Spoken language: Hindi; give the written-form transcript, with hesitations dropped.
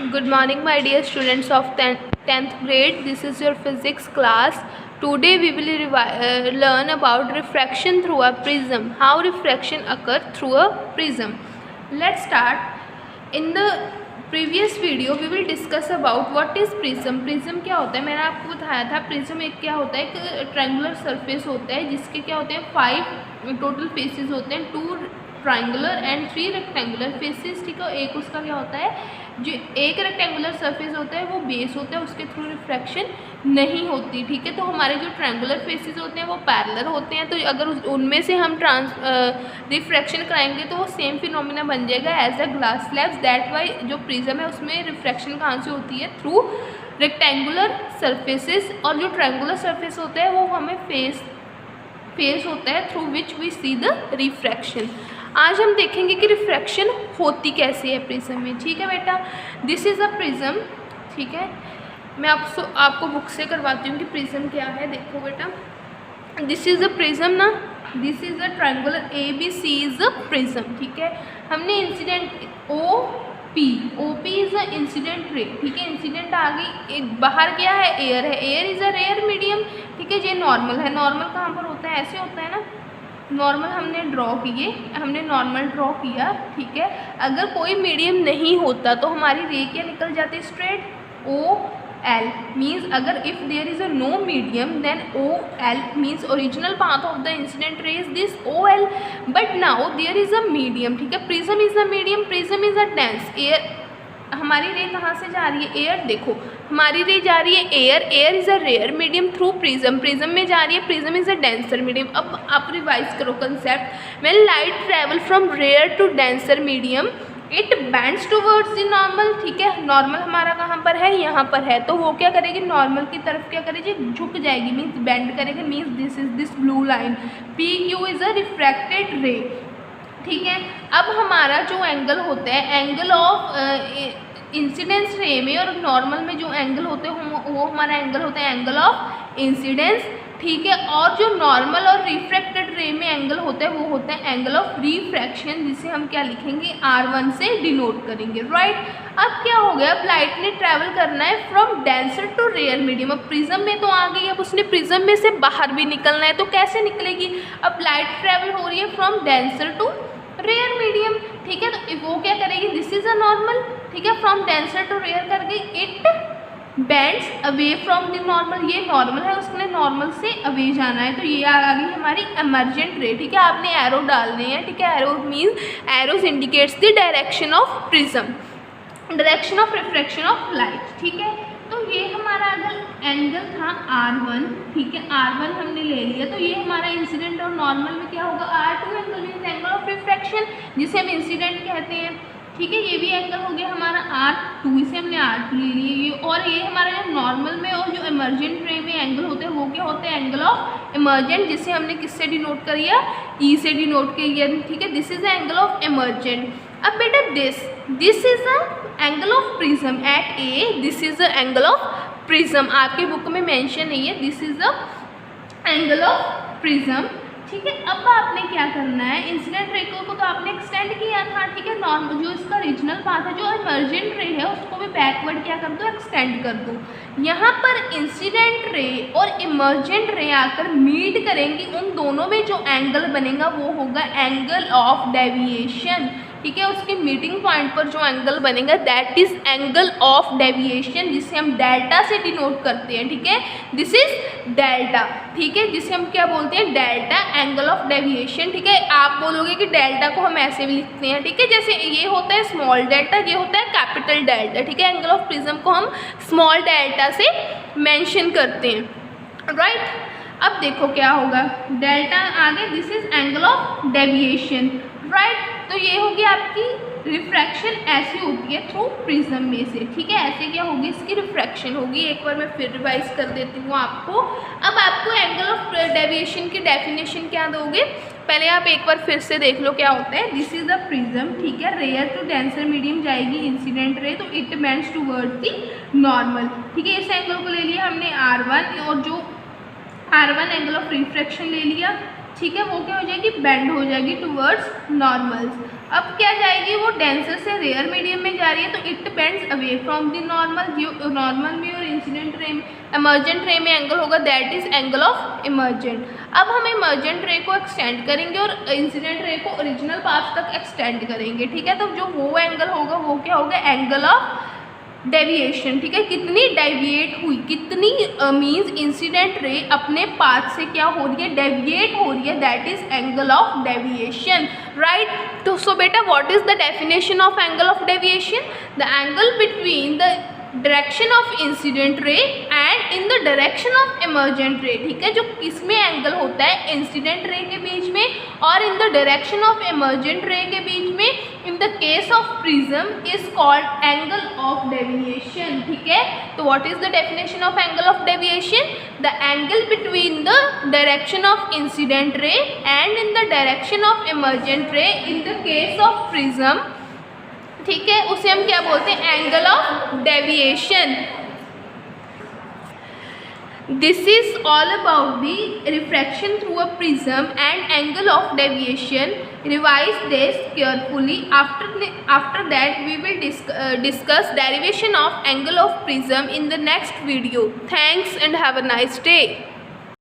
Good morning, my dear students of 10th grade. This is your physics class. Today we will learn about refraction through a prism. How refraction occurs through a prism. Let's start. In the previous video we will discuss about what is prism. Prism क्या होता है, मैंने आपको बताया था. prism एक क्या होता है, एक ट्रायंगुलर सरफेस होता है जिसके क्या होते हैं 5 टोटल फेसेस होते हैं, 2 ट्रायंगुलर एंड 3 रेक्टेंगुलर फेसेस. ठीक है, एक उसका क्या होता है, जो एक रेक्टेंगुलर सरफेस होता है वो बेस होता है, उसके थ्रू रिफ्रैक्शन नहीं होती. ठीक है, तो हमारे जो ट्रायंगुलर फेसेस होते हैं वो पैरेलल होते हैं, तो अगर उनमें से हम रिफ्रैक्शन कराएंगे तो वो सेम फिनोमिना बन जाएगा as a glass slabs. That why जो प्रिज्म है उसमें रिफ्रैक्शन कहाँ से होती है, थ्रू रेक्टेंगुलर सरफेसेस. और जो ट्रायंगुलर सरफेस होता है वो हमें फेस होता है through which we see the refraction. आज हम देखेंगे कि रिफ्रैक्शन होती कैसे है प्रिज्म में. ठीक है बेटा, दिस इज़ अ प्रिज्म. ठीक है, मैं आपको बुक से करवाती हूँ कि प्रिज्म क्या है. देखो बेटा, दिस इज़ अ प्रिज्म ना, this is a triangular ABC is a prism. ठीक है, हमने incident OP is a incident ray. ठीक है, इंसिडेंट आ गई, एक बाहर क्या है, एयर है, air is a rare medium. ठीक है, ये नॉर्मल है. नॉर्मल कहाँ पर होता है, ऐसे होता है ना. नॉर्मल हमने नॉर्मल ड्रॉ किया. ठीक है, अगर कोई मीडियम नहीं होता तो हमारी रे क्या निकल जाती, स्ट्रेट OL. मीन्स अगर if there is a no medium then OL means original path of the incident ray is this OL. But now there is a medium. ठीक है, prism is a medium, prism is a dense air. हमारी रे कहाँ से जा रही है, एयर. देखो हमारी रे जा रही है air, air is a rare medium through prism, prism में जा रही है, prism is a denser medium. अब आप रिवाइज करो concept. When light travel from rare to denser medium it bends towards the normal. ठीक है, नॉर्मल हमारा कहाँ पर है, यहाँ पर है, तो वो क्या करेगी, नॉर्मल की तरफ क्या करेगी, झुक जाएगी. मीन्स बेंड करेगी. Means this is this blue line PQ is a refracted रे. ठीक है, अब हमारा जो एंगल होता है, एंगल ऑफ इंसिडेंस रे में और नॉर्मल में जो एंगल होते हैं वो हमारा एंगल होता है एंगल ऑफ इंसिडेंस. ठीक है, और जो नॉर्मल और रिफ्रैक्टेड रे में एंगल होता है वो होता है एंगल ऑफ रिफ्रैक्शन, जिसे हम क्या लिखेंगे, R1 से डिनोट करेंगे. राइट. अब क्या हो गया, अब लाइट ने ट्रैवल करना है from denser to rare medium. अब प्रिज्म में तो आ गई, अब उसने प्रिज्म में से बाहर भी निकलना है, तो कैसे निकलेगी. अब लाइट ट्रैवल हो रही है from denser to rare medium. ठीक है, तो वो क्या करेगी, दिस इज अ नॉर्मल. ठीक है, फ्रॉम डेंसर टू रेयर कर गई, it bends away from the normal. ये नॉर्मल है, उसने नॉर्मल से अवे जाना है, तो ये आ गई हमारी एमर्जेंट रे. ठीक है, आपने एरो डालने हैं. ठीक है, arrow means arrows indicates the direction of prism, direction of refraction of light. ठीक है, तो ये हमारा अगर एंगल था R1. ठीक है, R1 हमने ले लिया, तो ये हमारा इंसिडेंट और नॉर्मल में क्या होगा, R2 angle means angle of refraction, जिसे हम इंसिडेंट कहते हैं. ठीक है, ये भी एंगल हो गया हमारा R2, इसे हमने R2 ले लिया. और ये हमारा जो नॉर्मल में और जो इमर्जेंट रे में एंगल होते हैं वो क्या होते हैं, एंगल ऑफ इमर्जेंट, जिसे हमने किससे डिनोट किया, E से डिनोट किया. ठीक है, this is the angle of emergent. अब बेटा this is the angle of prism at A. This is the angle of prism. आपके बुक में मेंशन नहीं है, this is the angle of prism. ठीक है, अब आपने क्या करना है, इंसिडेंट रे को तो आपने एक्सटेंड किया था. ठीक है, नॉर्मल जो इसका रीजनल पाथ है, जो इमर्जेंट रे है, उसको भी बैकवर्ड क्या कर दो, एक्सटेंड कर दो. यहाँ पर इंसिडेंट रे और इमर्जेंट रे आकर मीट करेंगी, उन दोनों में जो एंगल बनेगा वो होगा एंगल ऑफ डेविएशन. ठीक है, उसके मीटिंग पॉइंट पर जो एंगल बनेगा that is angle of deviation, जिसे हम डेल्टा से डिनोट करते हैं. ठीक है, दिस इज डेल्टा. ठीक है, जिसे हम क्या बोलते हैं, डेल्टा एंगल ऑफ डेविएशन. ठीक है, आप बोलोगे कि डेल्टा को हम ऐसे भी लिखते हैं. ठीक है, जैसे ये होता है स्मॉल डेल्टा, ये होता है कैपिटल डेल्टा. ठीक है, एंगल ऑफ प्रिज्म को हम स्मॉल डेल्टा से मेंशन करते हैं. राइट. अब देखो क्या होगा, डेल्टा आगे, this is angle of deviation. Right. तो ये होगी आपकी रिफ्रैक्शन, ऐसी होती है थ्रू प्रिज्म में से. ठीक है, ऐसे क्या होगी, इसकी रिफ्रैक्शन होगी. एक बार मैं फिर रिवाइज कर देती हूँ आपको. अब आपको एंगल ऑफ डेविएशन की डेफिनेशन क्या दोगे, पहले आप एक बार फिर से देख लो क्या होता है. This is the prism. ठीक है, रेयर टू डेंसर मीडियम जाएगी इंसिडेंट रे, तो it bends towards the normal. ठीक है, इस एंगल को ले लिया हमने R1, और जो R1 एंगल ऑफ रिफ्रैक्शन ले लिया. ठीक है, वो क्या हो जाएगी, बेंड हो जाएगी टूवर्ड्स नॉर्मल्स। अब क्या जाएगी, वो डेंसर से रेयर मीडियम में जा रही है, तो it bends away from the normal. जो नॉर्मल में और इंसिडेंट रे में, इमर्जेंट रे में एंगल होगा, that is angle of emergent. अब हम इमर्जेंट रे को एक्सटेंड करेंगे और इंसिडेंट रे को ओरिजिनल पाथ तक एक्सटेंड करेंगे, ठीक है। तो जो वो एंगल होगा वो क्या होगा, एंगल ऑफ डेविएशन, ठीक है। कितनी डेविएट हुई, कितनी मीन्स इंसिडेंट रे अपने पाथ से क्या हो रही है, डेविएट हो रही है, that is angle of deviation, right. तो सो बेटा, what is the definition of angle of deviation, the angle between the direction of incident ray and in the direction of emergent रे, ठीक है। जो किसमें एंगल होता है, इंसिडेंट रे के बीच में और in the direction of emergent रे के बीच में, in the case of prism is called angle of deviation, ठीक है। तो what is the definition of angle of deviation, the angle between the direction of incident ray and in the direction of emergent रे in the case of prism, ठीक है, उसे हम क्या बोलते हैं, angle of deviation. This is all about the refraction through a prism and angle of deviation. Revise this carefully, after that we will discuss derivation of angle of prism in the next video. Thanks and have a nice day.